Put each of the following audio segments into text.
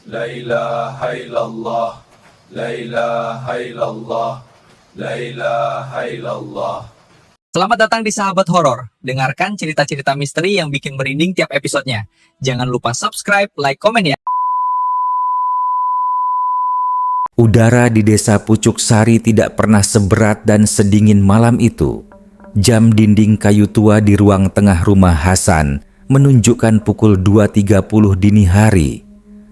La ilaha illallah. La ilaha illallah. La ilaha illallah. Selamat datang di Sahabat Horor. Dengarkan cerita-cerita misteri yang bikin merinding tiap episodenya. Jangan lupa subscribe, like, komen ya. Udara di desa Pucuk Sari tidak pernah seberat dan sedingin malam itu. Jam dinding kayu tua di ruang tengah rumah Hasan menunjukkan pukul 2.30 dini hari.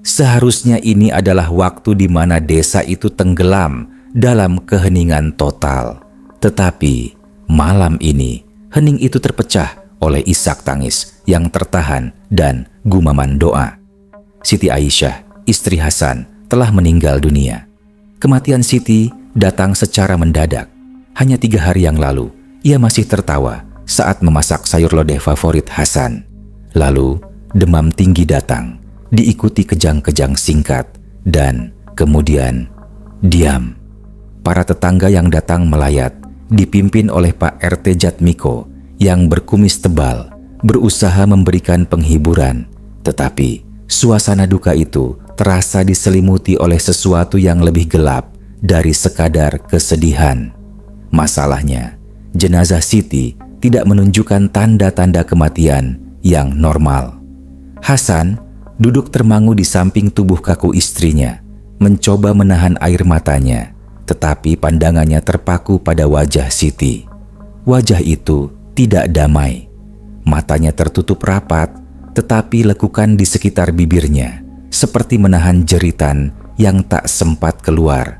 Seharusnya ini adalah waktu di mana desa itu tenggelam dalam keheningan total. Tetapi malam ini hening itu terpecah oleh isak tangis yang tertahan dan gumaman doa. Siti Aisyah, istri Hasan, telah meninggal dunia. Kematian Siti datang secara mendadak. Hanya 3 hari yang lalu, ia masih tertawa saat memasak sayur lodeh favorit Hasan. Lalu, demam tinggi datang, diikuti kejang-kejang singkat, dan kemudian diam. Para tetangga yang datang melayat, dipimpin oleh Pak RT Jatmiko yang berkumis tebal, berusaha memberikan penghiburan. Tetapi, suasana duka itu terasa diselimuti oleh sesuatu yang lebih gelap dari sekadar kesedihan. Masalahnya, jenazah Siti tidak menunjukkan tanda-tanda kematian yang normal. Hasan duduk termangu di samping tubuh kaku istrinya, mencoba menahan air matanya, tetapi pandangannya terpaku pada wajah Siti. Wajah itu tidak damai. Matanya tertutup rapat, tetapi lekukan di sekitar bibirnya seperti menahan jeritan yang tak sempat keluar.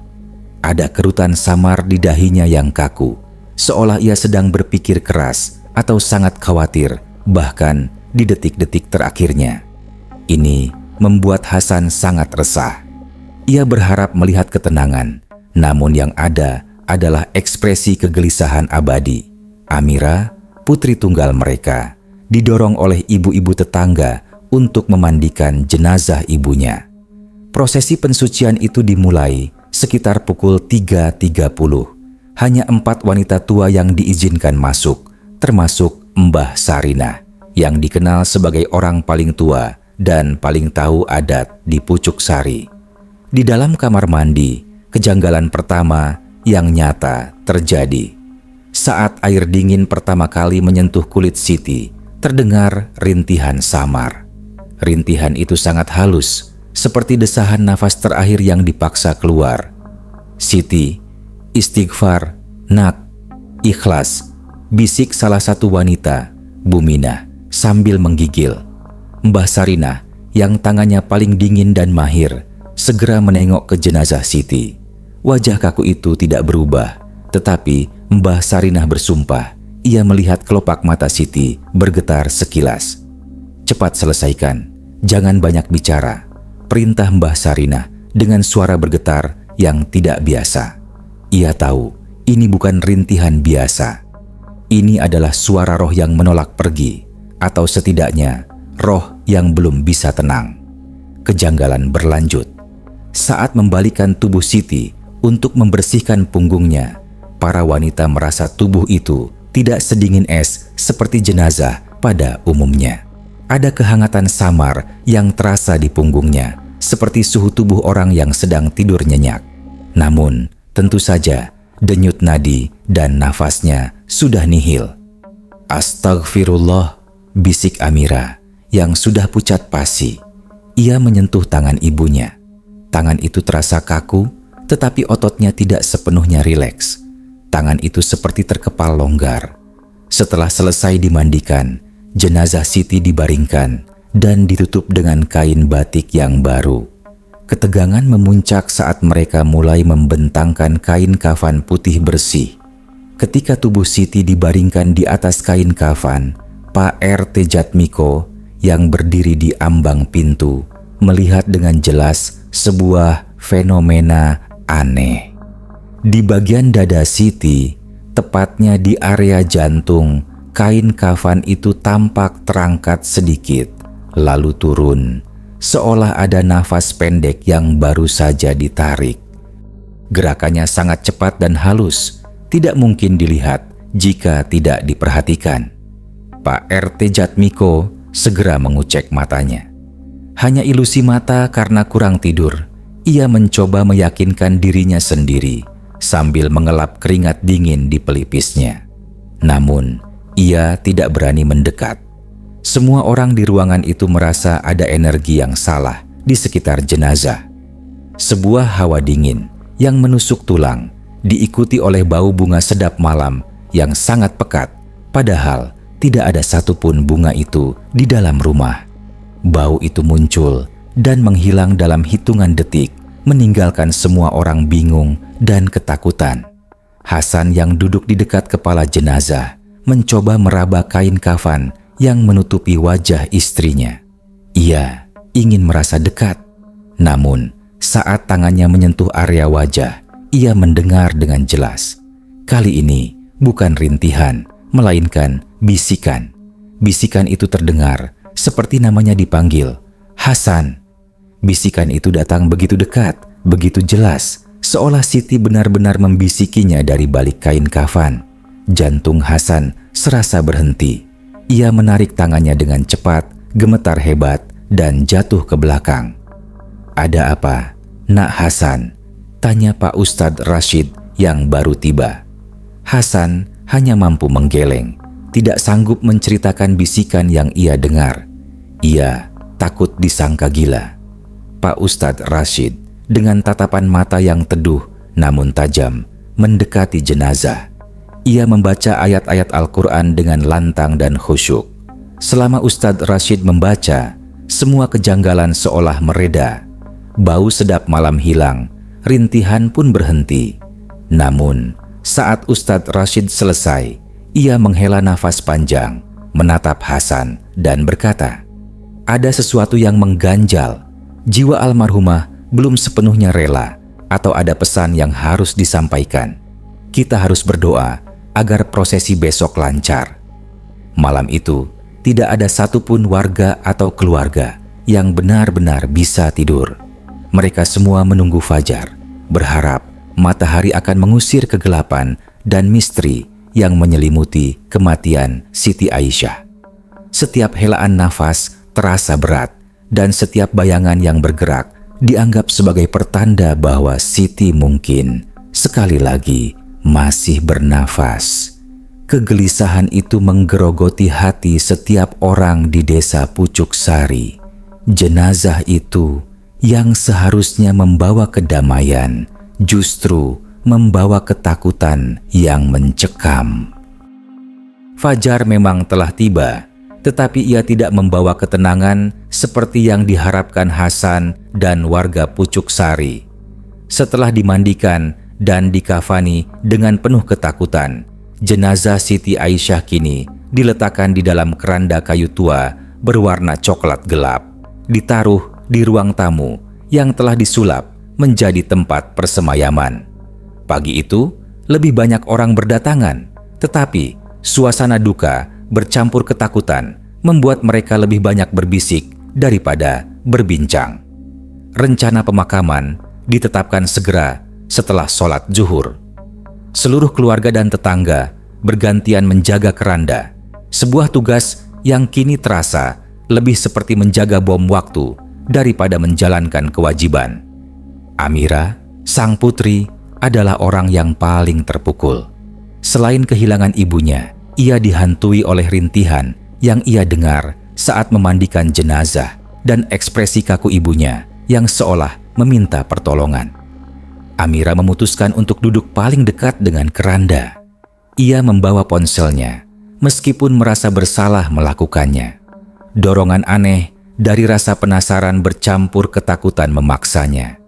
Ada kerutan samar di dahinya yang kaku, seolah ia sedang berpikir keras atau sangat khawatir, bahkan di detik-detik terakhirnya. Ini membuat Hasan sangat resah. Ia berharap melihat ketenangan, namun yang ada adalah ekspresi kegelisahan abadi. Amira, putri tunggal mereka, didorong oleh ibu-ibu tetangga untuk memandikan jenazah ibunya. Prosesi pensucian itu dimulai sekitar pukul 3.30. Hanya 4 wanita tua yang diizinkan masuk, termasuk Mbah Sarinah, yang dikenal sebagai orang paling tua dan paling tahu adat di Pucuk Sari. Di dalam kamar mandi, kejanggalan pertama yang nyata terjadi. Saat air dingin pertama kali menyentuh kulit Siti, terdengar rintihan samar. Rintihan itu sangat halus, seperti desahan nafas terakhir yang dipaksa keluar. Siti, istighfar, nak, ikhlas, bisik salah satu wanita, Buminah, sambil menggigil. Mbah Sarinah, yang tangannya paling dingin dan mahir, segera menengok ke jenazah Siti. Wajah kaku itu tidak berubah, tetapi Mbah Sarinah bersumpah ia melihat kelopak mata Siti bergetar sekilas. Cepat selesaikan, jangan banyak bicara, perintah Mbah Sarinah dengan suara bergetar yang tidak biasa. Ia tahu ini bukan rintihan biasa. Ini adalah suara roh yang menolak pergi, atau setidaknya roh yang belum bisa tenang. Kejanggalan berlanjut. Saat membalikan tubuh Siti untuk membersihkan punggungnya, para wanita merasa tubuh itu tidak sedingin es seperti jenazah pada umumnya. Ada kehangatan samar yang terasa di punggungnya, seperti suhu tubuh orang yang sedang tidur nyenyak. Namun, tentu saja, denyut nadi dan nafasnya sudah nihil. Astagfirullah, bisik Amira, yang sudah pucat pasi. Ia menyentuh tangan ibunya. Tangan itu terasa kaku, tetapi ototnya tidak sepenuhnya rileks. Tangan itu seperti terkepal longgar. Setelah selesai dimandikan, jenazah Siti dibaringkan dan ditutup dengan kain batik yang baru. Ketegangan memuncak saat mereka mulai membentangkan kain kafan putih bersih. Ketika tubuh Siti dibaringkan di atas kain kafan, Pak RT Jatmiko yang berdiri di ambang pintu melihat dengan jelas sebuah fenomena aneh. Di bagian dada Siti, tepatnya di area jantung, kain kafan itu tampak terangkat sedikit, lalu turun, seolah ada nafas pendek yang baru saja ditarik. Gerakannya sangat cepat dan halus, tidak mungkin dilihat jika tidak diperhatikan. Pak RT Jatmiko segera mengucek matanya. Hanya ilusi mata karena kurang tidur. Ia mencoba meyakinkan dirinya sendiri sambil mengelap keringat dingin di pelipisnya. Namun, ia tidak berani mendekat. Semua orang di ruangan itu merasa ada energi yang salah di sekitar jenazah. Sebuah hawa dingin yang menusuk tulang diikuti oleh bau bunga sedap malam yang sangat pekat, padahal tidak ada satupun bunga itu di dalam rumah. Bau itu muncul dan menghilang dalam hitungan detik, meninggalkan semua orang bingung dan ketakutan. Hasan yang duduk di dekat kepala jenazah mencoba meraba kain kafan yang menutupi wajah istrinya. Ia ingin merasa dekat, namun saat tangannya menyentuh area wajah, ia mendengar dengan jelas. Kali ini bukan rintihan, melainkan bisikan. Bisikan itu terdengar seperti namanya dipanggil, Hasan. Bisikan itu datang begitu dekat, begitu jelas, seolah Siti benar-benar membisikinya dari balik kain kafan. Jantung Hasan serasa berhenti. Ia menarik tangannya dengan cepat, gemetar hebat, dan jatuh ke belakang. "Ada apa, Nak Hasan?" tanya Pak Ustadz Rashid yang baru tiba. Hasan hanya mampu menggeleng, tidak sanggup menceritakan bisikan yang ia dengar. Ia takut disangka gila. Pak Ustadz Rashid dengan tatapan mata yang teduh namun tajam mendekati jenazah. Ia membaca ayat-ayat Al-Quran dengan lantang dan khusyuk. Selama Ustadz Rashid membaca, semua kejanggalan seolah mereda. Bau sedap malam hilang, rintihan pun berhenti. Namun, saat Ustadz Rashid selesai, ia menghela nafas panjang, menatap Hasan dan berkata, "Ada sesuatu yang mengganjal. Jiwa almarhumah belum sepenuhnya rela, atau ada pesan yang harus disampaikan. Kita harus berdoa agar prosesi besok lancar." Malam itu, tidak ada satupun warga atau keluarga yang benar-benar bisa tidur. Mereka semua menunggu fajar, berharap matahari akan mengusir kegelapan dan misteri yang menyelimuti kematian Siti Aisyah. Setiap helaan nafas terasa berat, dan setiap bayangan yang bergerak dianggap sebagai pertanda bahwa Siti mungkin sekali lagi masih bernafas. Kegelisahan itu menggerogoti hati setiap orang di desa Pucuk Sari. Jenazah itu yang seharusnya membawa kedamaian, justru membawa ketakutan yang mencekam. Fajar memang telah tiba, tetapi ia tidak membawa ketenangan seperti yang diharapkan Hasan dan warga Pucuk Sari. Setelah dimandikan dan dikafani dengan penuh ketakutan, jenazah Siti Aisyah kini diletakkan di dalam keranda kayu tua berwarna coklat gelap, ditaruh di ruang tamu yang telah disulap menjadi tempat persemayaman. Pagi itu, lebih banyak orang berdatangan, tetapi suasana duka bercampur ketakutan membuat mereka lebih banyak berbisik daripada berbincang. Rencana pemakaman ditetapkan segera setelah sholat zuhur. Seluruh keluarga dan tetangga bergantian menjaga keranda, sebuah tugas yang kini terasa lebih seperti menjaga bom waktu daripada menjalankan kewajiban. Amira, sang putri, adalah orang yang paling terpukul. Selain kehilangan ibunya, ia dihantui oleh rintihan yang ia dengar saat memandikan jenazah dan ekspresi kaku ibunya yang seolah meminta pertolongan. Amira memutuskan untuk duduk paling dekat dengan keranda. Ia membawa ponselnya, meskipun merasa bersalah melakukannya. Dorongan aneh dari rasa penasaran bercampur ketakutan memaksanya.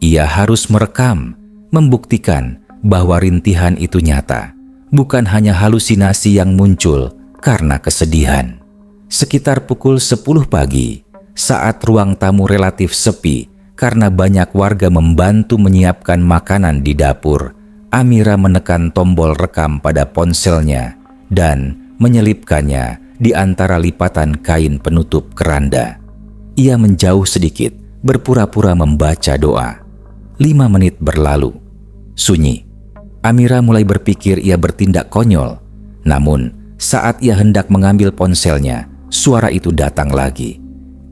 Ia harus merekam, membuktikan bahwa rintihan itu nyata, bukan hanya halusinasi yang muncul karena kesedihan. Sekitar pukul 10 pagi, saat ruang tamu relatif sepi karena banyak warga membantu menyiapkan makanan di dapur, Amira menekan tombol rekam pada ponselnya dan menyelipkannya di antara lipatan kain penutup keranda. Ia menjauh sedikit, berpura-pura membaca doa. 5 menit berlalu. Sunyi. Amira mulai berpikir ia bertindak konyol. Namun, saat ia hendak mengambil ponselnya, suara itu datang lagi.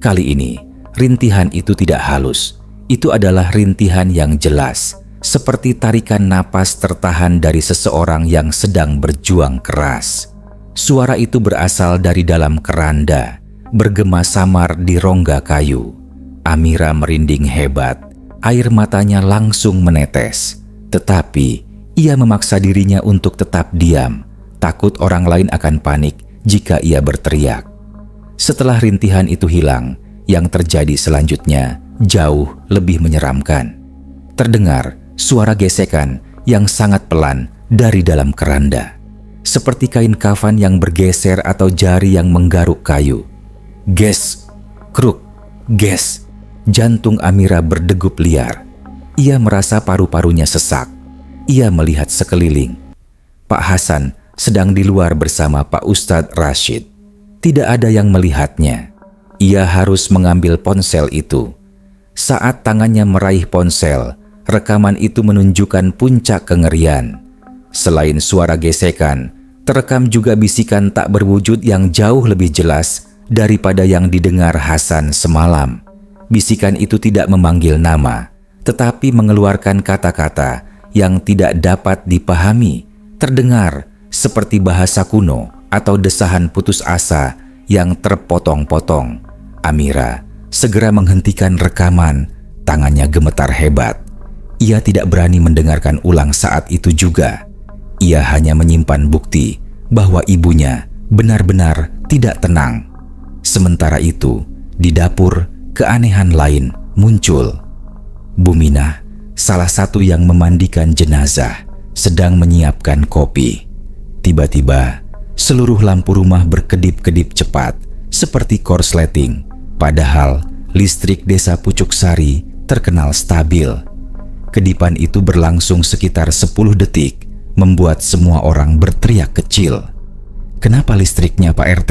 Kali ini, rintihan itu tidak halus. Itu adalah rintihan yang jelas, seperti tarikan napas tertahan dari seseorang yang sedang berjuang keras. Suara itu berasal dari dalam keranda, bergema samar di rongga kayu. Amira merinding hebat, air matanya langsung menetes. Tetapi ia memaksa dirinya untuk tetap diam, takut orang lain akan panik jika ia berteriak. Setelah rintihan itu hilang, yang terjadi selanjutnya jauh lebih menyeramkan. Terdengar suara gesekan yang sangat pelan dari dalam keranda, seperti kain kafan yang bergeser atau jari yang menggaruk kayu. Ges, kruk, ges. Jantung Amira berdegup liar. Ia merasa paru-parunya sesak. Ia melihat sekeliling. Pak Hasan sedang di luar bersama Pak Ustadz Rashid. Tidak ada yang melihatnya. Ia harus mengambil ponsel itu. Saat tangannya meraih ponsel, rekaman itu menunjukkan puncak kengerian. Selain suara gesekan, terekam juga bisikan tak berwujud yang jauh lebih jelas daripada yang didengar Hasan semalam. Bisikan itu tidak memanggil nama, tetapi mengeluarkan kata-kata yang tidak dapat dipahami, terdengar seperti bahasa kuno atau desahan putus asa yang terpotong-potong. Amira segera menghentikan rekaman, tangannya gemetar hebat. Ia tidak berani mendengarkan ulang saat itu juga. Ia hanya menyimpan bukti bahwa ibunya benar-benar tidak tenang. Sementara itu, di dapur, keanehan lain muncul. Buminah, salah satu yang memandikan jenazah, sedang menyiapkan kopi. Tiba-tiba, seluruh lampu rumah berkedip-kedip cepat, seperti korsleting. Padahal, listrik desa Pucuk Sari terkenal stabil. Kedipan itu berlangsung sekitar 10 detik, membuat semua orang berteriak kecil. "Kenapa listriknya, Pak RT?"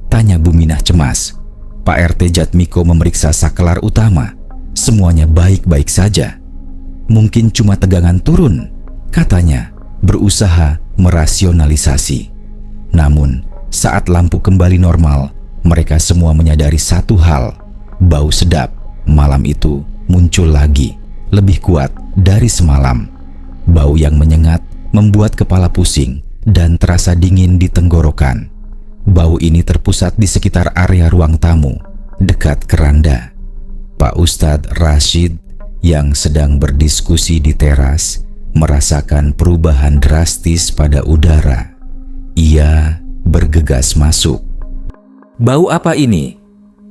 tanya Buminah cemas. Pak RT Jatmiko memeriksa saklar utama. Semuanya baik-baik saja. "Mungkin cuma tegangan turun," katanya, berusaha merasionalisasi. Namun, saat lampu kembali normal, mereka semua menyadari satu hal. Bau sedap malam itu muncul lagi, lebih kuat dari semalam. Bau yang menyengat membuat kepala pusing dan terasa dingin di tenggorokan. Bau ini terpusat di sekitar area ruang tamu, dekat keranda. Pak Ustadz Rashid yang sedang berdiskusi di teras merasakan perubahan drastis pada udara. Ia bergegas masuk. "Bau apa ini?"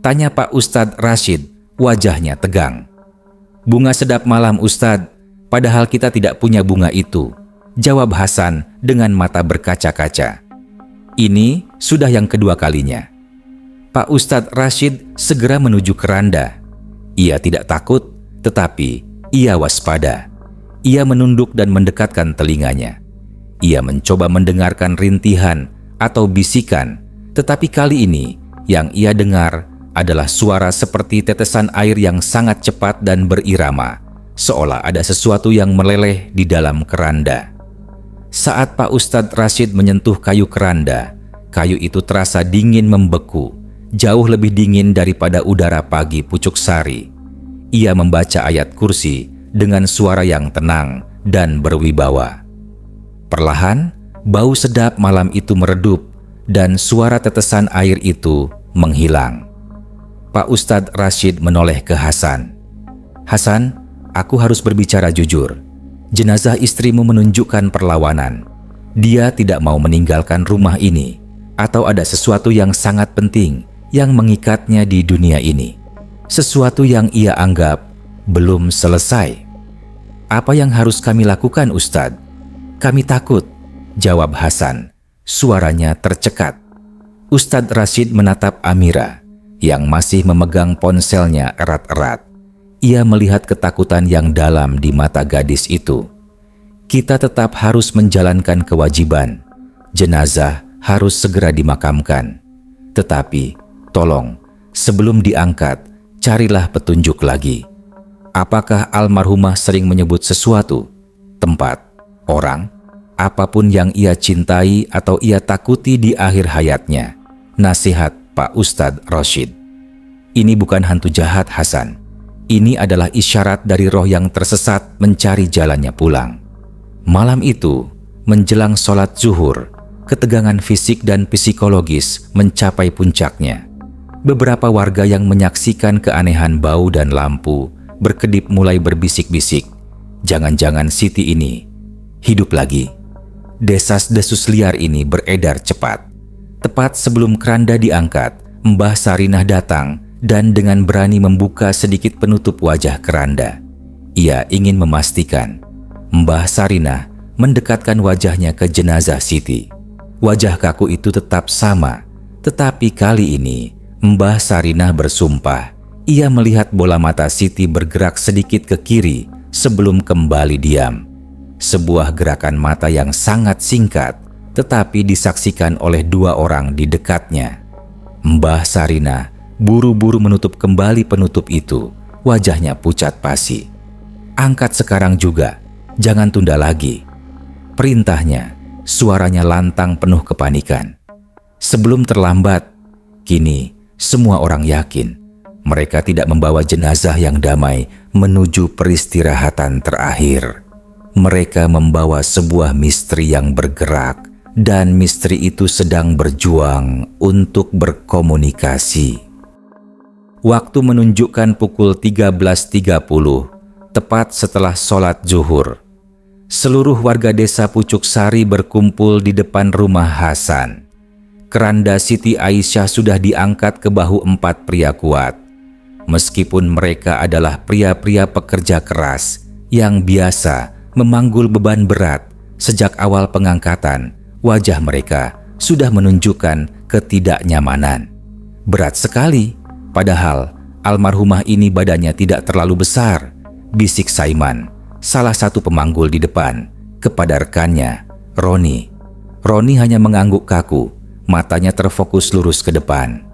tanya Pak Ustadz Rashid, wajahnya tegang. "Bunga sedap malam, Ustadz, padahal kita tidak punya bunga itu," jawab Hasan dengan mata berkaca-kaca. Ini sudah yang kedua kalinya. Pak Ustadz Rashid segera menuju keranda. Ia tidak takut, tetapi ia waspada. Ia menunduk dan mendekatkan telinganya. Ia mencoba mendengarkan rintihan atau bisikan, tetapi kali ini yang ia dengar adalah suara seperti tetesan air yang sangat cepat dan berirama, seolah ada sesuatu yang meleleh di dalam keranda. Saat Pak Ustadz Rashid menyentuh kayu keranda, kayu itu terasa dingin membeku, jauh lebih dingin daripada udara pagi Pucuk Sari. Ia membaca ayat kursi dengan suara yang tenang dan berwibawa. Perlahan, bau sedap malam itu meredup dan suara tetesan air itu menghilang. Pak Ustadz Rashid menoleh ke Hasan. "Hasan, aku harus berbicara jujur. Jenazah istrimu menunjukkan perlawanan. Dia tidak mau meninggalkan rumah ini, atau ada sesuatu yang sangat penting yang mengikatnya di dunia ini. Sesuatu yang ia anggap belum selesai." "Apa yang harus kami lakukan, Ustadz?" "Kami takut," jawab Hasan. Suaranya tercekat. Ustadz Rashid menatap Amira yang masih memegang ponselnya erat-erat. Ia melihat ketakutan yang dalam di mata gadis itu. "Kita tetap harus menjalankan kewajiban. Jenazah harus segera dimakamkan. Tetapi, tolong, sebelum diangkat, carilah petunjuk lagi. Apakah almarhumah sering menyebut sesuatu, tempat, orang, apapun yang ia cintai atau ia takuti di akhir hayatnya?" Nasihat Pak Ustadz Rashid. Ini bukan hantu jahat, Hasan. Ini adalah isyarat dari roh yang tersesat mencari jalannya pulang. Malam itu, menjelang sholat zuhur, ketegangan fisik dan psikologis mencapai puncaknya. Beberapa warga yang menyaksikan keanehan bau dan lampu berkedip mulai berbisik-bisik, jangan-jangan Siti ini hidup lagi. Desas-desus liar ini beredar cepat. Tepat sebelum keranda diangkat, Mbah Sarinah datang dan dengan berani membuka sedikit penutup wajah keranda. Ia ingin memastikan. Mbah Sarinah mendekatkan wajahnya ke jenazah Siti. Wajah kaku itu tetap sama, tetapi kali ini Mbah Sarinah bersumpah ia melihat bola mata Siti bergerak sedikit ke kiri sebelum kembali diam. Sebuah gerakan mata yang sangat singkat, tetapi disaksikan oleh dua orang di dekatnya. Mbah Sarinah buru-buru menutup kembali penutup itu, wajahnya pucat pasi. Angkat sekarang juga, jangan tunda lagi. Perintahnya, suaranya lantang penuh kepanikan. Sebelum terlambat, kini semua orang yakin mereka tidak membawa jenazah yang damai menuju peristirahatan terakhir. Mereka membawa sebuah misteri yang bergerak, dan misteri itu sedang berjuang untuk berkomunikasi. Waktu menunjukkan pukul 13.30, tepat setelah sholat zuhur. Seluruh warga desa Pucuk Sari berkumpul di depan rumah Hasan. Keranda Siti Aisyah sudah diangkat ke bahu 4 pria kuat. Meskipun mereka adalah pria-pria pekerja keras yang biasa memanggul beban berat, sejak awal pengangkatan, wajah mereka sudah menunjukkan ketidaknyamanan. Berat sekali, padahal almarhumah ini badannya tidak terlalu besar, bisik Saiman, salah satu pemanggul di depan, kepada rekannya, Roni. Roni hanya mengangguk kaku, matanya terfokus lurus ke depan.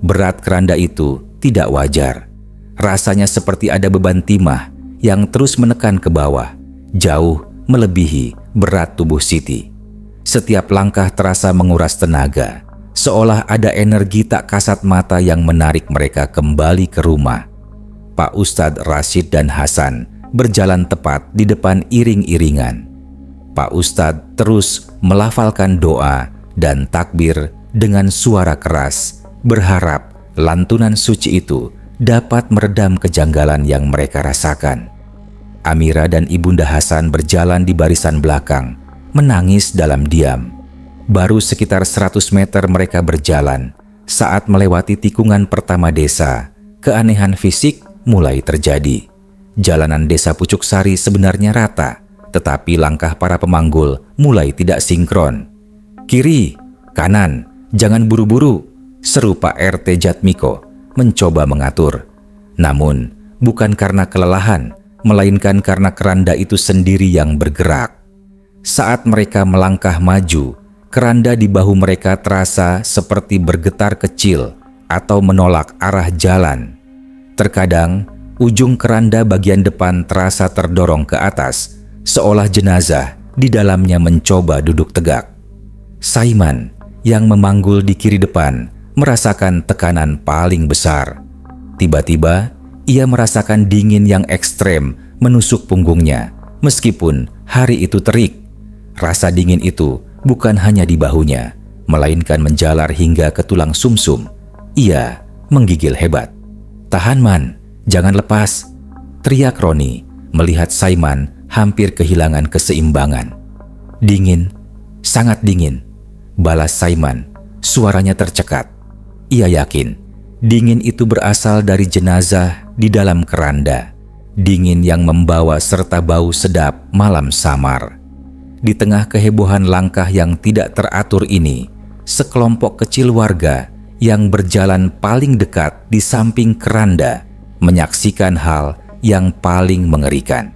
Berat keranda itu tidak wajar. Rasanya seperti ada beban timah yang terus menekan ke bawah, jauh melebihi berat tubuh Siti. Setiap langkah terasa menguras tenaga, seolah ada energi tak kasat mata yang menarik mereka kembali ke rumah. Pak Ustadz Rashid dan Hasan berjalan tepat di depan iring-iringan. Pak Ustadz terus melafalkan doa dan takbir dengan suara keras, berharap lantunan suci itu dapat meredam kejanggalan yang mereka rasakan. Amira dan Ibunda Hasan berjalan di barisan belakang, menangis dalam diam. Baru sekitar 100 meter mereka berjalan. Saat melewati tikungan pertama desa, keanehan fisik mulai terjadi. Jalanan desa Pucuk Sari sebenarnya rata, tetapi langkah para pemanggul mulai tidak sinkron. Kiri, kanan, jangan buru-buru, seru Pak RT Jatmiko mencoba mengatur. Namun, bukan karena kelelahan, melainkan karena keranda itu sendiri yang bergerak. Saat mereka melangkah maju, keranda di bahu mereka terasa seperti bergetar kecil atau menolak arah jalan. Terkadang, ujung keranda bagian depan terasa terdorong ke atas, seolah jenazah di dalamnya mencoba duduk tegak. Saiman, yang memanggul di kiri depan, merasakan tekanan paling besar. Tiba-tiba, ia merasakan dingin yang ekstrem menusuk punggungnya, meskipun hari itu terik. Rasa dingin itu bukan hanya di bahunya, melainkan menjalar hingga ke tulang sumsum. Ia menggigil hebat. "Tahan, Man, jangan lepas," teriak Roni melihat Saiman hampir kehilangan keseimbangan. "Dingin, sangat dingin," balas Saiman, suaranya tercekat. Ia yakin dingin itu berasal dari jenazah di dalam keranda, dingin yang membawa serta bau sedap malam samar. Di tengah kehebohan langkah yang tidak teratur ini, sekelompok kecil warga yang berjalan paling dekat di samping keranda menyaksikan hal yang paling mengerikan.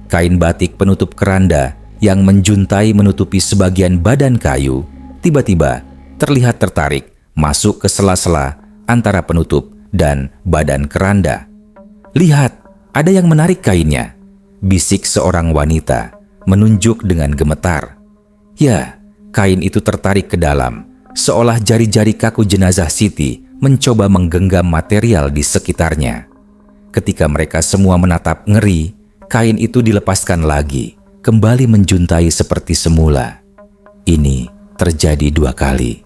Kain batik penutup keranda yang menjuntai menutupi sebagian badan kayu tiba-tiba terlihat tertarik masuk ke sela-sela antara penutup dan badan keranda. "Lihat, ada yang menarik kainnya," bisik seorang wanita menunjuk dengan gemetar. Ya, kain itu tertarik ke dalam, seolah jari-jari kaku jenazah Siti mencoba menggenggam material di sekitarnya. Ketika mereka semua menatap ngeri, kain itu dilepaskan lagi, kembali menjuntai seperti semula. Ini terjadi 2 kali.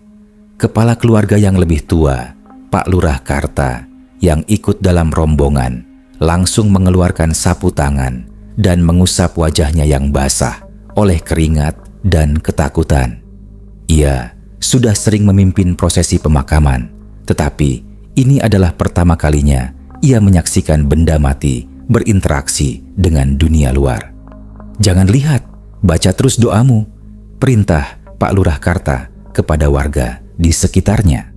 Kepala keluarga yang lebih tua, Pak Lurah Karta, yang ikut dalam rombongan, langsung mengeluarkan sapu tangan dan mengusap wajahnya yang basah oleh keringat dan ketakutan. Ia sudah sering memimpin prosesi pemakaman, tetapi ini adalah pertama kalinya ia menyaksikan benda mati berinteraksi dengan dunia luar. "Jangan lihat, baca terus doamu," perintah Pak Lurah Karta kepada warga di sekitarnya.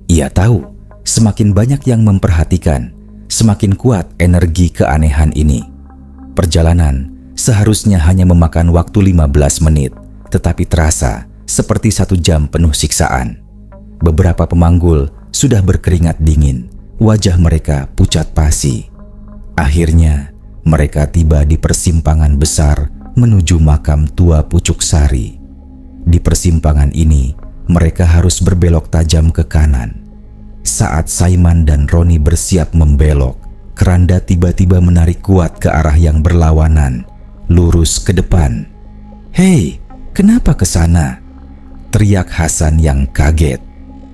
Ia tahu semakin banyak yang memperhatikan, semakin kuat energi keanehan ini. Perjalanan seharusnya hanya memakan waktu 15 menit, tetapi terasa seperti 1 jam penuh siksaan. Beberapa pemanggul sudah berkeringat dingin, wajah mereka pucat pasi. Akhirnya, mereka tiba di persimpangan besar menuju makam tua Pucuk Sari. Di persimpangan ini, mereka harus berbelok tajam ke kanan. Saat Saiman dan Roni bersiap membelok, keranda tiba-tiba menarik kuat ke arah yang berlawanan, lurus ke depan. "Hei, kenapa ke sana?" teriak Hasan yang kaget.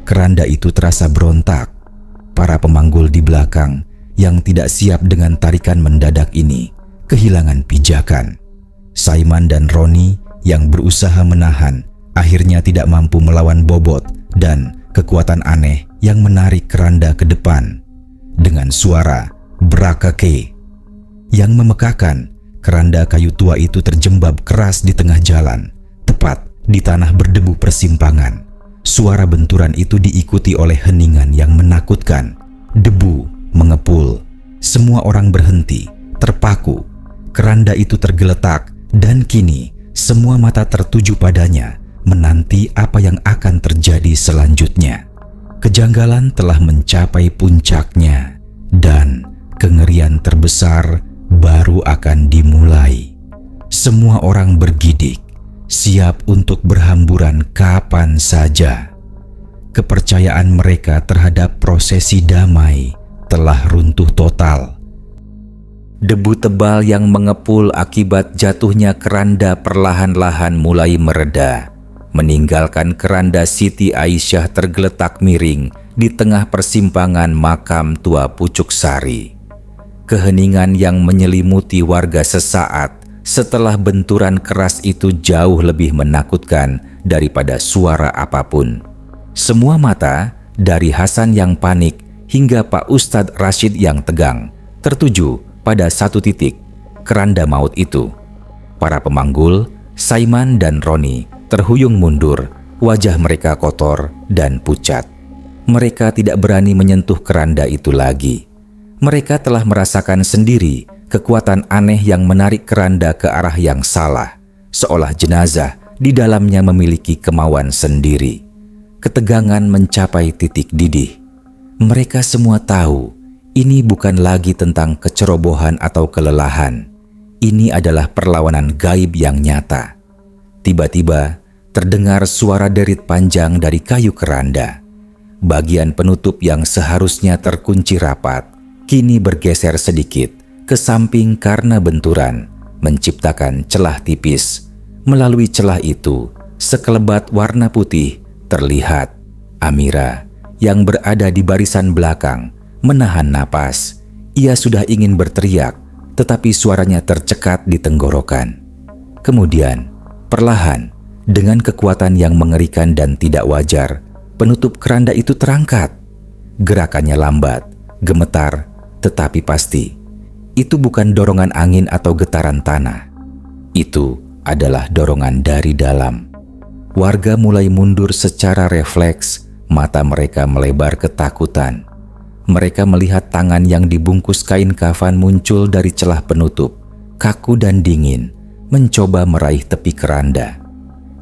Keranda itu terasa berontak. Para pemanggul di belakang yang tidak siap dengan tarikan mendadak ini kehilangan pijakan. Saiman dan Roni yang berusaha menahan akhirnya tidak mampu melawan bobot dan kekuatan aneh yang menarik keranda ke depan. Dengan suara brakake yang memekakan, keranda kayu tua itu terjembab keras di tengah jalan, tepat di tanah berdebu persimpangan. Suara benturan itu diikuti oleh heningan yang menakutkan. Debu mengepul. Semua orang berhenti, terpaku. Keranda itu tergeletak dan kini semua mata tertuju padanya, menanti apa yang akan terjadi selanjutnya. Kejanggalan telah mencapai puncaknya dan kengerian terbesar baru akan dimulai. Semua orang bergidik, siap untuk berhamburan kapan saja. Kepercayaan mereka terhadap prosesi damai telah runtuh total. Debu tebal yang mengepul akibat jatuhnya keranda perlahan-lahan mulai mereda, meninggalkan keranda Siti Aisyah tergeletak miring di tengah persimpangan makam tua Pucuk Sari. Keheningan yang menyelimuti warga sesaat setelah benturan keras itu jauh lebih menakutkan daripada suara apapun. Semua mata, dari Hasan yang panik hingga Pak Ustadz Rashid yang tegang, tertuju pada satu titik, keranda maut itu. Para pemanggul, Saiman dan Roni, terhuyung mundur, wajah mereka kotor dan pucat. Mereka tidak berani menyentuh keranda itu lagi. Mereka telah merasakan sendiri kekuatan aneh yang menarik keranda ke arah yang salah, seolah jenazah di dalamnya memiliki kemauan sendiri. Ketegangan mencapai titik didih. Mereka semua tahu ini bukan lagi tentang kecerobohan atau kelelahan. Ini adalah perlawanan gaib yang nyata. Tiba-tiba terdengar suara derit panjang dari kayu keranda. Bagian penutup yang seharusnya terkunci rapat kini bergeser sedikit ke samping karena benturan, menciptakan celah tipis. Melalui celah itu, sekelebat warna putih terlihat. Amira yang berada di barisan belakang menahan napas. Ia sudah ingin berteriak, tetapi suaranya tercekat di tenggorokan. Kemudian, perlahan, dengan kekuatan yang mengerikan dan tidak wajar, penutup keranda itu terangkat. Gerakannya lambat, gemetar, tetapi pasti. Itu bukan dorongan angin atau getaran tanah. Itu adalah dorongan dari dalam. Warga mulai mundur secara refleks, mata mereka melebar ketakutan. Mereka melihat tangan yang dibungkus kain kafan muncul dari celah penutup, kaku dan dingin, mencoba meraih tepi keranda.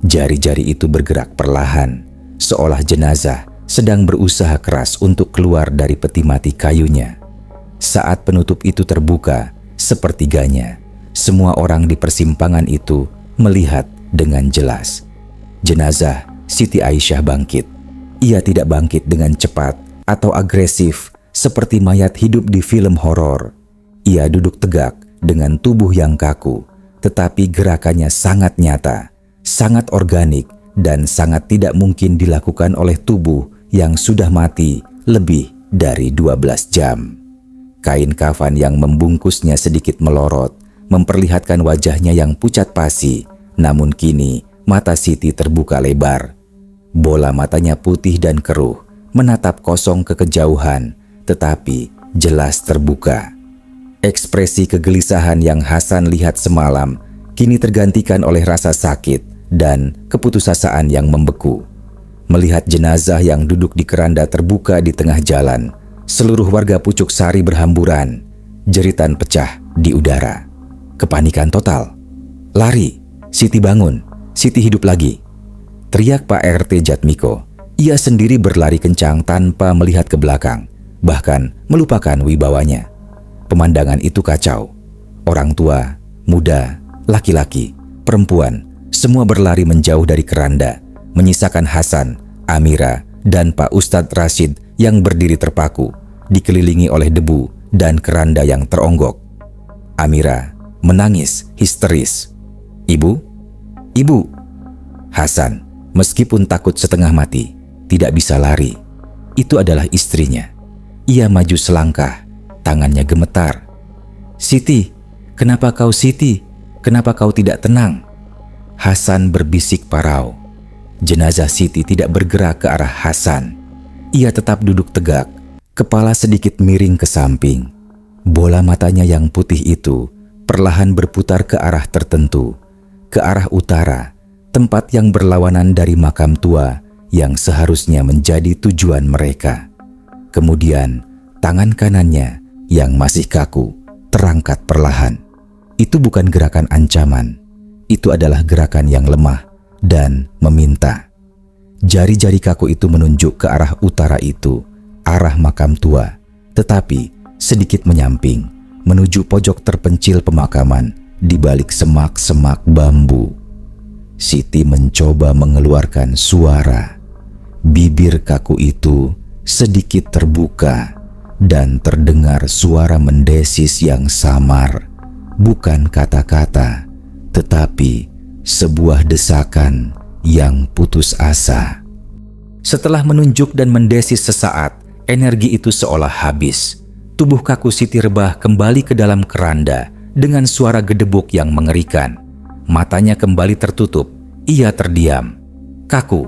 Jari-jari itu bergerak perlahan, seolah jenazah sedang berusaha keras untuk keluar dari peti mati kayunya. Saat penutup itu terbuka, sepertiganya, semua orang di persimpangan itu melihat dengan jelas. Jenazah Siti Aisyah bangkit. Ia tidak bangkit dengan cepat atau agresif seperti mayat hidup di film horor. Ia duduk tegak dengan tubuh yang kaku, tetapi gerakannya sangat nyata, sangat organik, dan sangat tidak mungkin dilakukan oleh tubuh yang sudah mati lebih dari 12 jam. Kain kafan yang membungkusnya sedikit melorot, memperlihatkan wajahnya yang pucat pasi, namun kini mata Siti terbuka lebar. Bola matanya putih dan keruh, menatap kosong ke kejauhan, tetapi jelas terbuka. Ekspresi kegelisahan yang Hasan lihat semalam kini tergantikan oleh rasa sakit dan keputusasaan yang membeku. Melihat jenazah yang duduk di keranda terbuka di tengah jalan, seluruh warga Pucuk Sari berhamburan. Jeritan pecah di udara. Kepanikan total. Lari, Siti bangun, Siti hidup lagi. Teriak Pak RT Jatmiko. Ia sendiri berlari kencang tanpa melihat ke belakang, bahkan melupakan wibawanya. Pemandangan itu kacau. Orang tua, muda, laki-laki, perempuan, semua berlari menjauh dari keranda, menyisakan Hasan, Amira, dan Pak Ustadz Rashid yang berdiri terpaku, dikelilingi oleh debu dan keranda yang teronggok. Amira menangis histeris. "Ibu, ibu!" Hasan, meskipun takut setengah mati, tidak bisa lari. Itu adalah istrinya. Ia maju selangkah, tangannya gemetar. "Siti, kenapa kau Siti? Kenapa kau tidak tenang?" Hasan berbisik parau. Jenazah Siti tidak bergerak ke arah Hasan. Ia tetap duduk tegak, kepala sedikit miring ke samping. Bola matanya yang putih itu perlahan berputar ke arah tertentu, ke arah utara, tempat yang berlawanan dari makam tua yang seharusnya menjadi tujuan mereka. Kemudian, tangan kanannya yang masih kaku terangkat perlahan. Itu bukan gerakan ancaman, itu adalah gerakan yang lemah dan meminta. Jari-jari kaku itu menunjuk ke arah utara itu, arah makam tua, tetapi sedikit menyamping menuju pojok terpencil pemakaman di balik semak-semak bambu. Siti mencoba mengeluarkan suara. Bibir kaku itu sedikit terbuka dan terdengar suara mendesis yang samar, bukan kata-kata, tetapi sebuah desakan yang putus asa. Setelah menunjuk dan mendesis sesaat, energi itu seolah habis. Tubuh kaku Siti rebah kembali ke dalam keranda dengan suara gedebuk yang mengerikan. Matanya kembali tertutup. Ia terdiam. Kaku.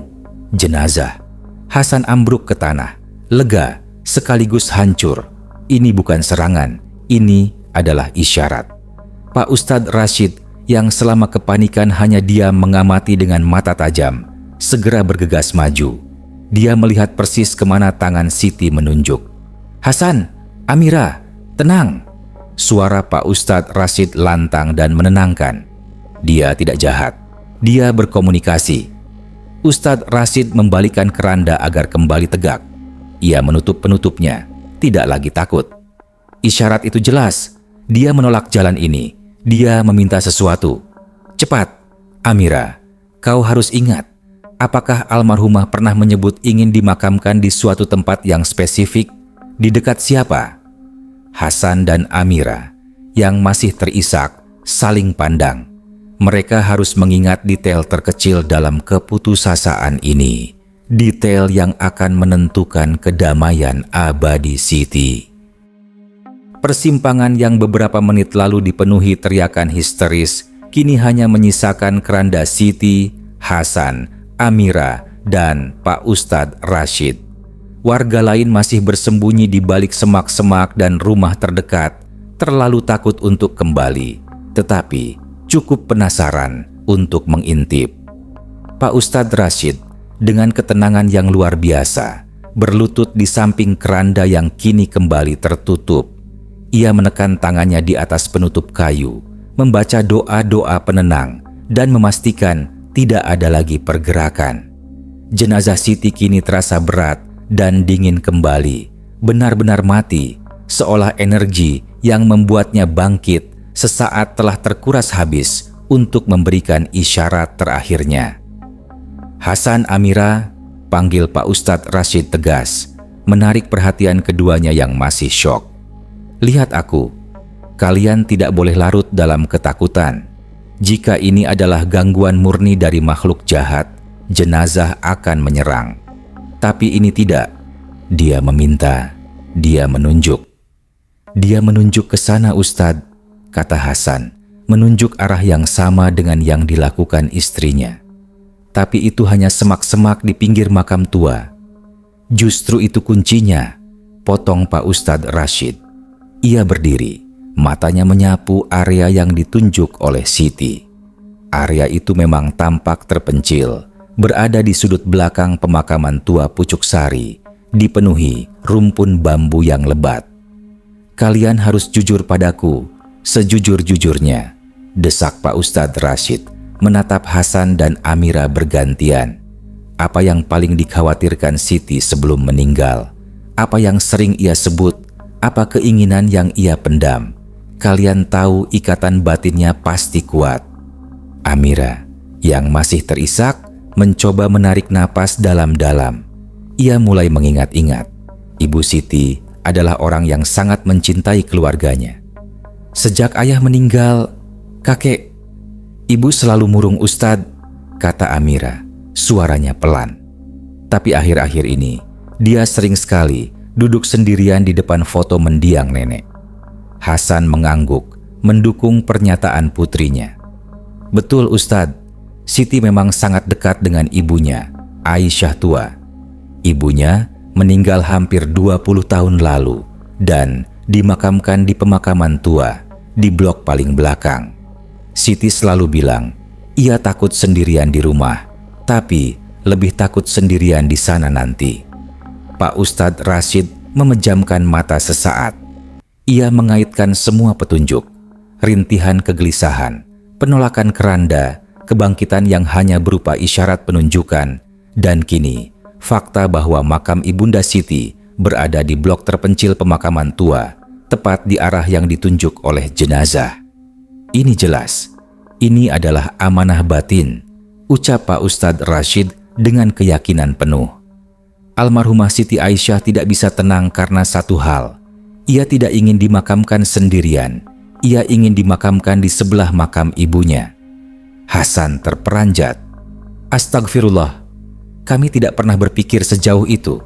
Jenazah. Hasan ambruk ke tanah. Lega sekaligus hancur. Ini bukan serangan. Ini adalah isyarat. Pak Ustadz Rashid yang selama kepanikan hanya diam mengamati dengan mata tajam, segera bergegas maju. Dia melihat persis kemana tangan Siti menunjuk. "Hasan, Amira, tenang!" Suara Pak Ustadz Rashid lantang dan menenangkan. Dia tidak jahat. Dia berkomunikasi. Ustadz Rashid membalikkan keranda agar kembali tegak. Ia menutup penutupnya, tidak lagi takut. Isyarat itu jelas. Dia menolak jalan ini. Dia meminta sesuatu. "Cepat, Amira, kau harus ingat. Apakah almarhumah pernah menyebut ingin dimakamkan di suatu tempat yang spesifik? Di dekat siapa?" Hasan dan Amira yang masih terisak saling pandang. Mereka harus mengingat detail terkecil dalam keputusasaan ini. Detail yang akan menentukan kedamaian abadi Siti. Persimpangan yang beberapa menit lalu dipenuhi teriakan histeris, kini hanya menyisakan keranda Siti, Hasan, Amira, dan Pak Ustadz Rashid. Warga lain masih bersembunyi di balik semak-semak dan rumah terdekat, terlalu takut untuk kembali, tetapi cukup penasaran untuk mengintip. Pak Ustadz Rashid dengan ketenangan yang luar biasa berlutut di samping keranda yang kini kembali tertutup. Ia menekan tangannya di atas penutup kayu, membaca doa-doa penenang dan memastikan tidak ada lagi pergerakan. Jenazah Siti kini terasa berat dan dingin kembali, benar-benar mati, seolah energi yang membuatnya bangkit sesaat telah terkuras habis untuk memberikan isyarat terakhirnya. "Hasan, Amira," panggil Pak Ustadz Rashid tegas. menarik perhatian keduanya yang masih syok. "Lihat aku. Kalian tidak boleh larut dalam ketakutan. Jika ini adalah gangguan murni dari makhluk jahat, jenazah akan menyerang. Tapi ini tidak." Dia meminta. Dia menunjuk. "Dia menunjuk ke sana, Ustadz," kata Hasan, menunjuk arah yang sama dengan yang dilakukan istrinya. "Tapi itu hanya semak-semak di pinggir makam tua." "Justru itu kuncinya," potong Pak Ustadz Rashid. Ia berdiri, matanya menyapu area yang ditunjuk oleh Siti. Area itu memang tampak terpencil, berada di sudut belakang pemakaman tua Pucuk Sari, dipenuhi rumpun bambu yang lebat. "Kalian harus jujur padaku, sejujur-jujurnya," desak Pak Ustadz Rashid, menatap Hasan dan Amira bergantian. Apa yang paling dikhawatirkan Siti sebelum meninggal? Apa yang sering ia sebut? Apa keinginan yang ia pendam? Kalian tahu ikatan batinnya pasti kuat. Amira, yang masih terisak, mencoba menarik napas dalam-dalam. Ia mulai mengingat-ingat. Ibu Siti adalah orang yang sangat mencintai keluarganya. Sejak ayah meninggal, kakek... "Ibu selalu murung Ustadz," kata Amira, suaranya pelan. Tapi akhir-akhir ini, dia sering sekali duduk sendirian di depan foto mendiang nenek. Hasan mengangguk, mendukung pernyataan putrinya. "Betul Ustadz, Siti memang sangat dekat dengan ibunya, Aisyah tua. Ibunya meninggal hampir 20 tahun lalu dan dimakamkan di pemakaman tua di blok paling belakang. Siti selalu bilang, ia takut sendirian di rumah, tapi lebih takut sendirian di sana nanti." Pak Ustadz Rashid memejamkan mata sesaat. Ia mengaitkan semua petunjuk, rintihan kegelisahan, penolakan keranda, kebangkitan yang hanya berupa isyarat penunjukan, dan kini fakta bahwa makam Ibunda Siti berada di blok terpencil pemakaman tua, tepat di arah yang ditunjuk oleh jenazah. "Ini jelas, ini adalah amanah batin," ucap Pak Ustadz Rashid dengan keyakinan penuh. Almarhumah Siti Aisyah tidak bisa tenang karena satu hal. Ia tidak ingin dimakamkan sendirian. Ia ingin dimakamkan di sebelah makam ibunya. Hasan terperanjat. "Astagfirullah. Kami tidak pernah berpikir sejauh itu.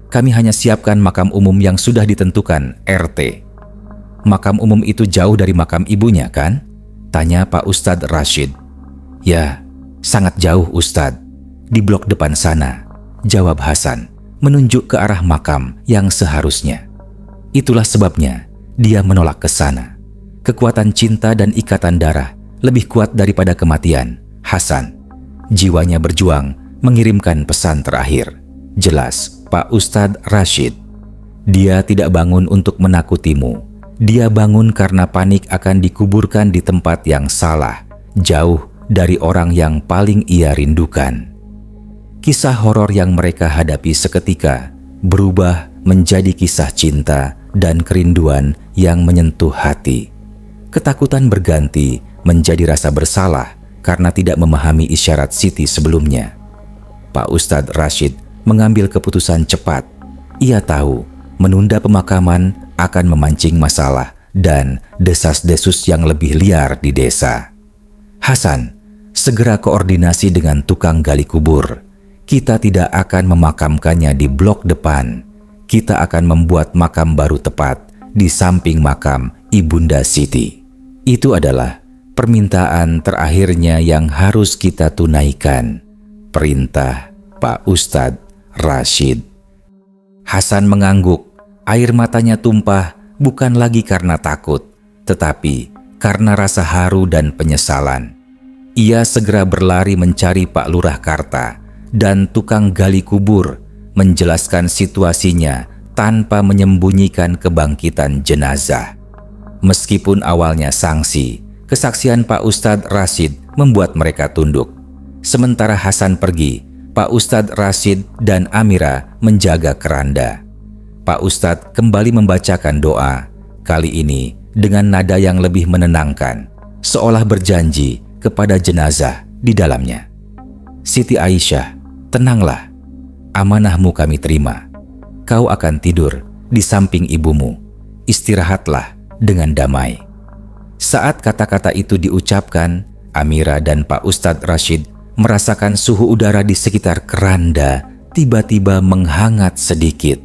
Kami hanya siapkan makam umum yang sudah ditentukan RT." "Makam umum itu jauh dari makam ibunya, kan?" tanya Pak Ustadz Rashid. "Ya, sangat jauh Ustadz. Di blok depan sana," jawab Hasan, menunjuk ke arah makam yang seharusnya. Itulah sebabnya dia menolak ke sana. Kekuatan cinta dan ikatan darah lebih kuat daripada kematian. Hasan, jiwanya berjuang mengirimkan pesan terakhir. Jelas Pak Ustadz Rashid. "Dia tidak bangun untuk menakutimu. Dia bangun karena panik akan dikuburkan di tempat yang salah, jauh dari orang yang paling ia rindukan." Kisah horor yang mereka hadapi seketika berubah menjadi kisah cinta dan kerinduan yang menyentuh hati. Ketakutan berganti menjadi rasa bersalah karena tidak memahami isyarat Siti sebelumnya. Pak Ustadz Rashid mengambil keputusan cepat. Ia tahu menunda pemakaman akan memancing masalah dan desas-desus yang lebih liar di desa. "Hasan, segera koordinasi dengan tukang gali kubur. Kita tidak akan memakamkannya di blok depan. Kita akan membuat makam baru tepat di samping makam Ibunda Siti. Itu adalah permintaan terakhirnya yang harus kita tunaikan," perintah Pak Ustadz Rashid. Hasan mengangguk. Air matanya tumpah bukan lagi karena takut, tetapi karena rasa haru dan penyesalan. Ia segera berlari mencari Pak Lurah Karta dan tukang gali kubur, menjelaskan situasinya tanpa menyembunyikan kebangkitan jenazah. Meskipun awalnya sangsi, kesaksian Pak Ustadz Rashid membuat mereka tunduk. Sementara Hasan pergi, Pak Ustadz Rashid dan Amira menjaga keranda. Pak Ustadz kembali membacakan doa, kali ini dengan nada yang lebih menenangkan, seolah berjanji kepada jenazah di dalamnya. "Siti Aisyah, tenanglah. Amanahmu kami terima. kau akan tidur di samping ibumu. Istirahatlah dengan damai." Saat kata-kata itu diucapkan, Amira dan Pak Ustadz Rashid merasakan suhu udara di sekitar keranda tiba-tiba menghangat sedikit.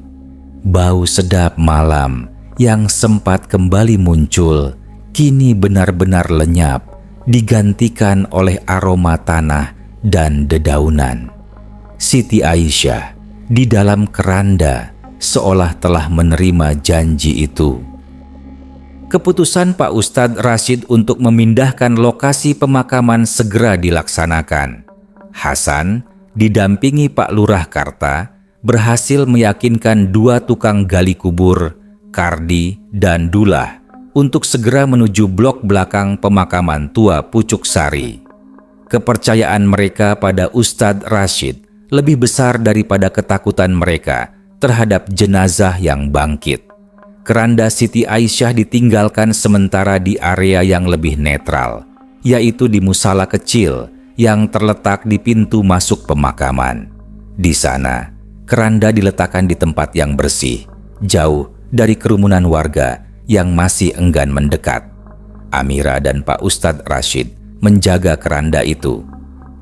Bau sedap malam yang sempat kembali muncul kini benar-benar lenyap, digantikan oleh aroma tanah dan dedaunan. Siti Aisyah di dalam keranda seolah telah menerima janji itu. Keputusan Pak Ustadz Rashid untuk memindahkan lokasi pemakaman segera dilaksanakan. Hasan didampingi Pak Lurah Karta berhasil meyakinkan 2 tukang gali kubur, Kardi dan Dullah, untuk segera menuju blok belakang pemakaman tua Pucuk Sari. Kepercayaan mereka pada Ustadz Rashid lebih besar daripada ketakutan mereka terhadap jenazah yang bangkit. Keranda Siti Aisyah ditinggalkan sementara di area yang lebih netral, yaitu di musala kecil yang terletak di pintu masuk pemakaman. Di sana, keranda diletakkan di tempat yang bersih, jauh dari kerumunan warga yang masih enggan mendekat. Amira dan Pak Ustadz Rashid menjaga keranda itu.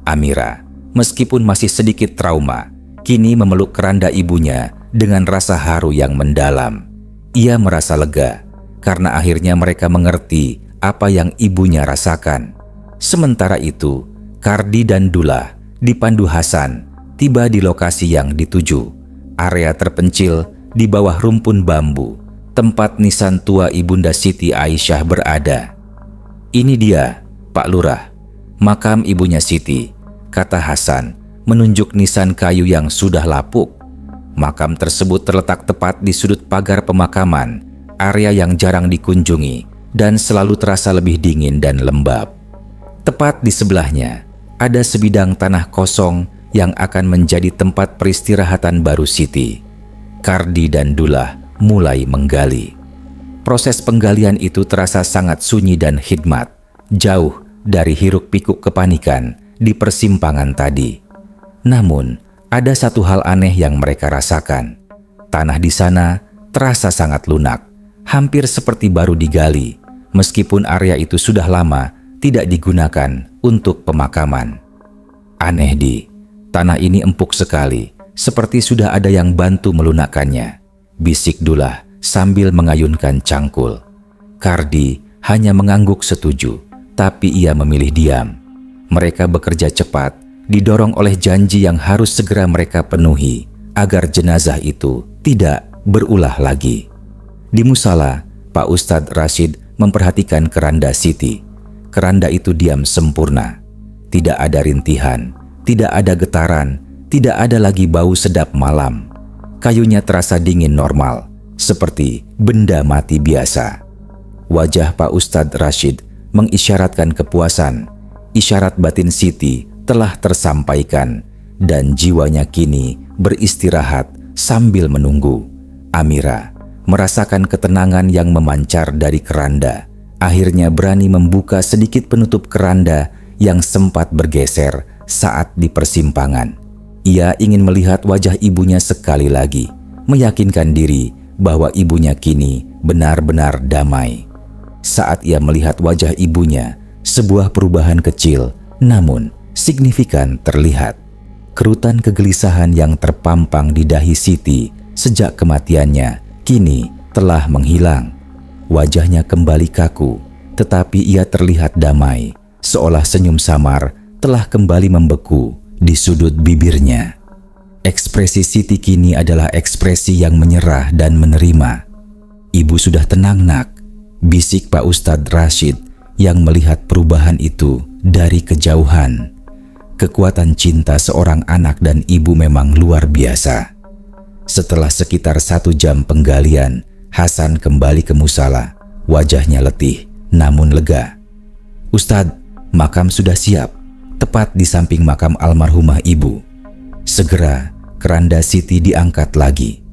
Amira, meskipun masih sedikit trauma, kini memeluk keranda ibunya dengan rasa haru yang mendalam. Ia merasa lega karena akhirnya mereka mengerti apa yang ibunya rasakan. Sementara itu, Kardi dan Dullah dipandu Hasan tiba di lokasi yang dituju, area terpencil di bawah rumpun bambu, tempat nisan tua Ibunda Siti Aisyah berada. "Ini dia, Pak Lurah, makam ibunya Siti," kata Hasan menunjuk nisan kayu yang sudah lapuk. Makam tersebut terletak tepat di sudut pagar pemakaman, area yang jarang dikunjungi dan selalu terasa lebih dingin dan lembab. Tepat di sebelahnya, ada sebidang tanah kosong yang akan menjadi tempat peristirahatan baru Siti. Kardi dan Dullah mulai menggali. Proses penggalian itu terasa sangat sunyi dan khidmat, jauh dari hiruk-pikuk kepanikan di persimpangan tadi. Namun, ada satu hal aneh yang mereka rasakan. Tanah di sana terasa sangat lunak, hampir seperti baru digali, meskipun area itu sudah lama tidak digunakan untuk pemakaman. "Aneh tanah ini empuk sekali, seperti sudah ada yang bantu melunakkannya," bisik Dullah sambil mengayunkan cangkul. Kardi hanya mengangguk setuju, tapi ia memilih diam. Mereka bekerja cepat, didorong oleh janji yang harus segera mereka penuhi agar jenazah itu tidak berulah lagi. Di musala, Pak Ustadz Rashid memperhatikan keranda Siti. Keranda itu diam sempurna. Tidak ada rintihan, tidak ada getaran, tidak ada lagi bau sedap malam. Kayunya terasa dingin normal, seperti benda mati biasa. Wajah Pak Ustadz Rashid mengisyaratkan kepuasan. Isyarat batin Siti telah tersampaikan dan jiwanya kini beristirahat sambil menunggu. Amira merasakan ketenangan yang memancar dari keranda. Akhirnya berani membuka sedikit penutup keranda yang sempat bergeser saat di persimpangan. Ia ingin melihat wajah ibunya sekali lagi, meyakinkan diri bahwa ibunya kini benar-benar damai. Saat ia melihat wajah ibunya, sebuah perubahan kecil namun signifikan terlihat. Kerutan kegelisahan yang terpampang di dahi Siti sejak kematiannya kini telah menghilang. Wajahnya kembali kaku, tetapi ia terlihat damai, seolah senyum samar telah kembali membeku di sudut bibirnya. Ekspresi Siti kini adalah ekspresi yang menyerah dan menerima. "Ibu sudah tenang, Nak," bisik Pak Ustadz Rashid yang melihat perubahan itu dari kejauhan. Kekuatan cinta seorang anak dan ibu memang luar biasa. Setelah sekitar 1 jam penggalian, Hasan kembali ke musala. Wajahnya letih namun lega. "Ustadz, makam sudah siap, tepat di samping makam almarhumah ibu." Segera keranda Siti diangkat lagi.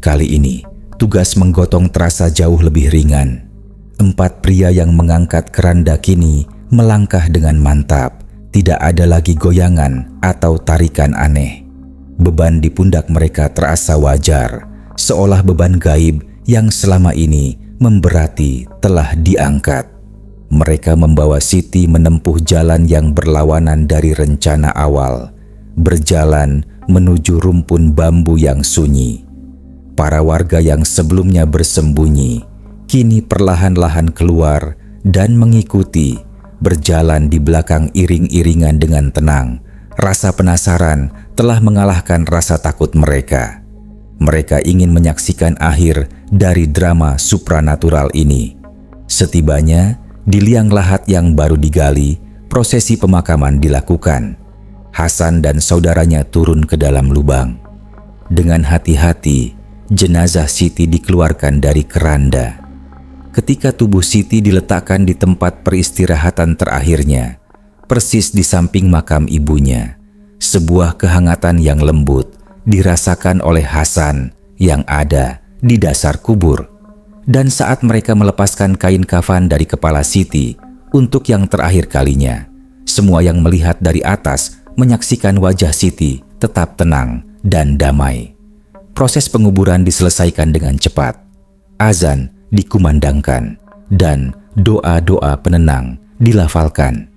Kali ini tugas menggotong terasa jauh lebih ringan. 4 pria yang mengangkat keranda kini melangkah dengan mantap. Tidak ada lagi goyangan atau tarikan aneh. Beban di pundak mereka terasa wajar, seolah beban gaib yang selama ini memberati telah diangkat. Mereka membawa Siti menempuh jalan yang berlawanan dari rencana awal, berjalan menuju rumpun bambu yang sunyi. Para warga yang sebelumnya bersembunyi, kini perlahan-lahan keluar dan mengikuti, berjalan di belakang iring-iringan dengan tenang. Rasa penasaran telah mengalahkan rasa takut mereka. Mereka ingin menyaksikan akhir dari drama supranatural ini. Setibanya di liang lahat yang baru digali, prosesi pemakaman dilakukan. Hasan dan saudaranya turun ke dalam lubang. Dengan hati-hati, jenazah Siti dikeluarkan dari keranda. Ketika tubuh Siti diletakkan di tempat peristirahatan terakhirnya, persis di samping makam ibunya, sebuah kehangatan yang lembut dirasakan oleh Hasan yang ada di dasar kubur. Dan saat mereka melepaskan kain kafan dari kepala Siti untuk yang terakhir kalinya, semua yang melihat dari atas menyaksikan wajah Siti tetap tenang dan damai. Proses penguburan diselesaikan dengan cepat. Azan dikumandangkan dan doa-doa penenang dilafalkan.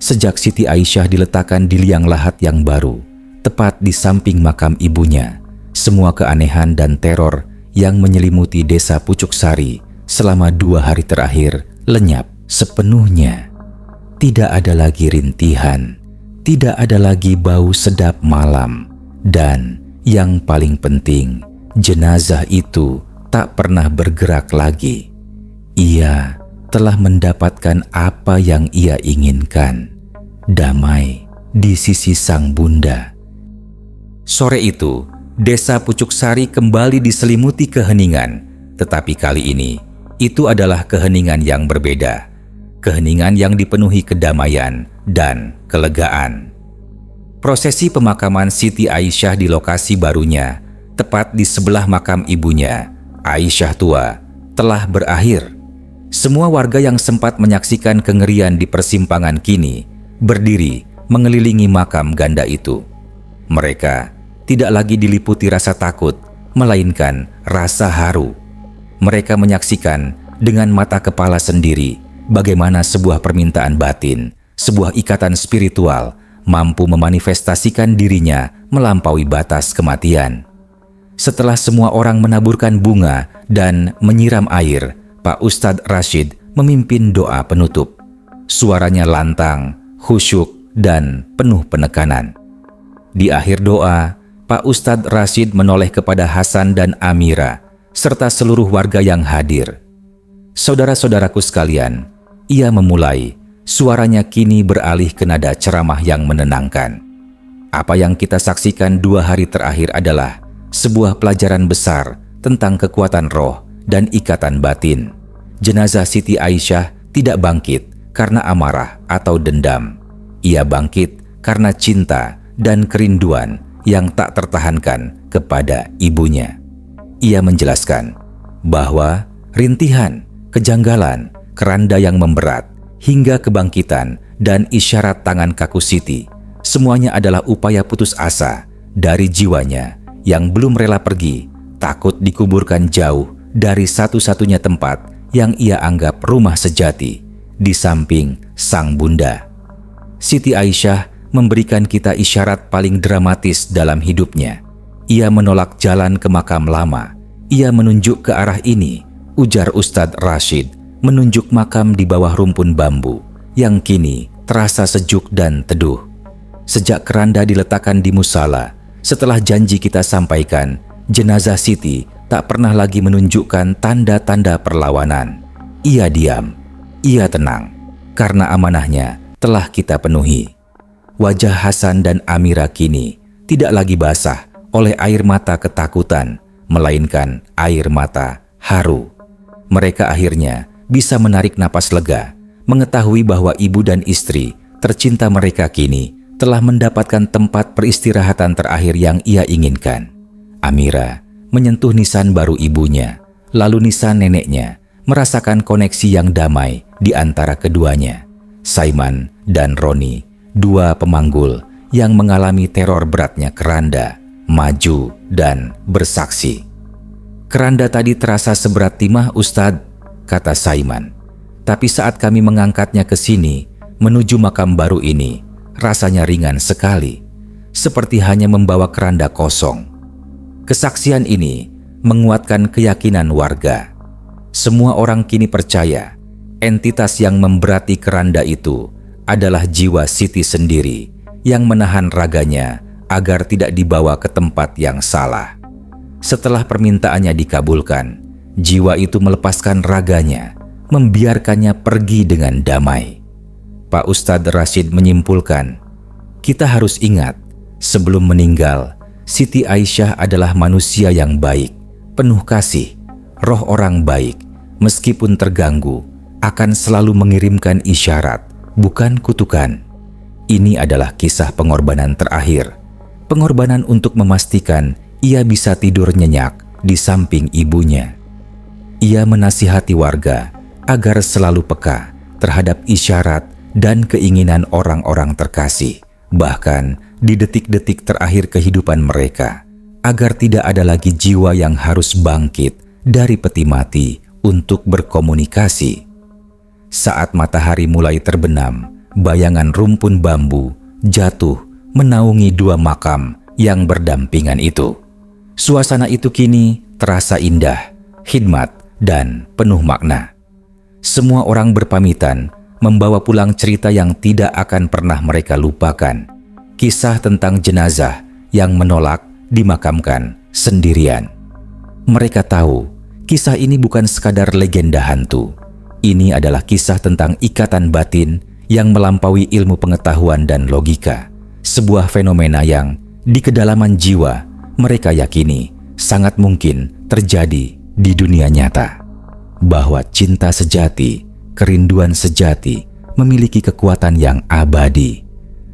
Sejak Siti Aisyah diletakkan di liang lahat yang baru, tepat di samping makam ibunya, semua keanehan dan teror yang menyelimuti desa Pucuk Sari selama 2 hari terakhir lenyap sepenuhnya. Tidak ada lagi rintihan, tidak ada lagi bau sedap malam, dan yang paling penting, jenazah itu tak pernah bergerak lagi. Ia telah mendapatkan apa yang ia inginkan, damai di sisi sang bunda. Sore itu, desa Pucuk Sari kembali diselimuti keheningan, tetapi kali ini, itu adalah keheningan yang berbeda. Keheningan yang dipenuhi kedamaian dan kelegaan. Prosesi pemakaman Siti Aisyah di lokasi barunya, tepat di sebelah makam ibunya, Aisyah tua, telah berakhir. Semua warga yang sempat menyaksikan kengerian di persimpangan kini berdiri mengelilingi makam ganda itu. Mereka tidak lagi diliputi rasa takut, melainkan rasa haru. Mereka menyaksikan dengan mata kepala sendiri bagaimana sebuah permintaan batin, sebuah ikatan spiritual mampu memanifestasikan dirinya melampaui batas kematian. Setelah semua orang menaburkan bunga dan menyiram air, Pak Ustadz Rashid memimpin doa penutup. Suaranya lantang, khusyuk, dan penuh penekanan. Di akhir doa, Pak Ustadz Rashid menoleh kepada Hasan dan Amira, serta seluruh warga yang hadir. Saudara-saudaraku sekalian, ia memulai. Suaranya kini beralih ke nada ceramah yang menenangkan. Apa yang kita saksikan 2 hari terakhir adalah sebuah pelajaran besar tentang kekuatan roh dan ikatan batin. Jenazah Siti Aisyah tidak bangkit karena amarah atau dendam. Ia bangkit karena cinta dan kerinduan yang tak tertahankan kepada ibunya. Ia menjelaskan bahwa rintihan, kejanggalan, keranda yang memberat, hingga kebangkitan dan isyarat tangan kaku Siti, semuanya adalah upaya putus asa dari jiwanya yang belum rela pergi, takut dikuburkan jauh dari satu-satunya tempat yang ia anggap rumah sejati, di samping sang bunda. Siti Aisyah memberikan kita isyarat paling dramatis dalam hidupnya. Ia menolak jalan ke makam lama. Ia menunjuk ke arah ini, ujar Ustadz Rashid, menunjuk makam di bawah rumpun bambu yang kini terasa sejuk dan teduh. Sejak keranda diletakkan di musala, setelah janji kita sampaikan, jenazah Siti tak pernah lagi menunjukkan tanda-tanda perlawanan. Ia diam, ia tenang, karena amanahnya telah kita penuhi. Wajah Hasan dan Amira kini tidak lagi basah oleh air mata ketakutan, melainkan air mata haru. Mereka akhirnya bisa menarik napas lega, mengetahui bahwa ibu dan istri tercinta mereka kini telah mendapatkan tempat peristirahatan terakhir yang ia inginkan. Amira menyentuh nisan baru ibunya, lalu nisan neneknya, merasakan koneksi yang damai di antara keduanya. Saiman dan Roni, 2 pemanggul yang mengalami teror beratnya keranda, maju dan bersaksi. "Keranda tadi terasa seberat timah, Ustadz," kata Saiman. "Tapi saat kami mengangkatnya ke sini, menuju makam baru ini, rasanya ringan sekali, seperti hanya membawa keranda kosong." Kesaksian ini menguatkan keyakinan warga. Semua orang kini percaya entitas yang memberati keranda itu adalah jiwa Siti sendiri yang menahan raganya agar tidak dibawa ke tempat yang salah. Setelah permintaannya dikabulkan, jiwa itu melepaskan raganya, membiarkannya pergi dengan damai. Pak Ustadz Rashid menyimpulkan, kita harus ingat, sebelum meninggal, Siti Aisyah adalah manusia yang baik, penuh kasih, roh orang baik, meskipun terganggu, akan selalu mengirimkan isyarat, bukan kutukan. Ini adalah kisah pengorbanan terakhir, pengorbanan untuk memastikan ia bisa tidur nyenyak di samping ibunya. Ia menasihati warga agar selalu peka terhadap isyarat dan keinginan orang-orang terkasih, bahkan di detik-detik terakhir kehidupan mereka, agar tidak ada lagi jiwa yang harus bangkit dari peti mati untuk berkomunikasi. Saat matahari mulai terbenam, bayangan rumpun bambu jatuh menaungi dua makam yang berdampingan itu. Suasana itu kini terasa indah, khidmat, dan penuh makna. Semua orang berpamitan membawa pulang cerita yang tidak akan pernah mereka lupakan. Kisah tentang jenazah yang menolak dimakamkan sendirian. Mereka tahu kisah ini bukan sekadar legenda hantu. Ini adalah kisah tentang ikatan batin yang melampaui ilmu pengetahuan dan logika. Sebuah fenomena yang di kedalaman jiwa mereka yakini sangat mungkin terjadi di dunia nyata. Bahwa cinta sejati, kerinduan sejati memiliki kekuatan yang abadi.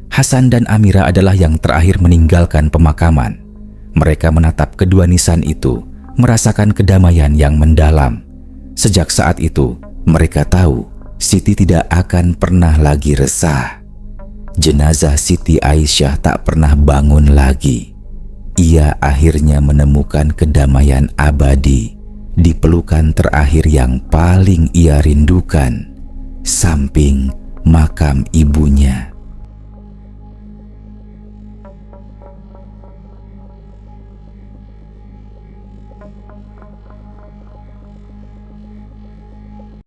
Hasan dan Amira adalah yang terakhir meninggalkan pemakaman. Mereka menatap kedua nisan itu, merasakan kedamaian yang mendalam. Sejak saat itu, mereka tahu Siti tidak akan pernah lagi resah. Jenazah Siti Aisyah tak pernah bangun lagi. Ia akhirnya menemukan kedamaian abadi di pelukan terakhir yang paling ia rindukan, samping makam ibunya.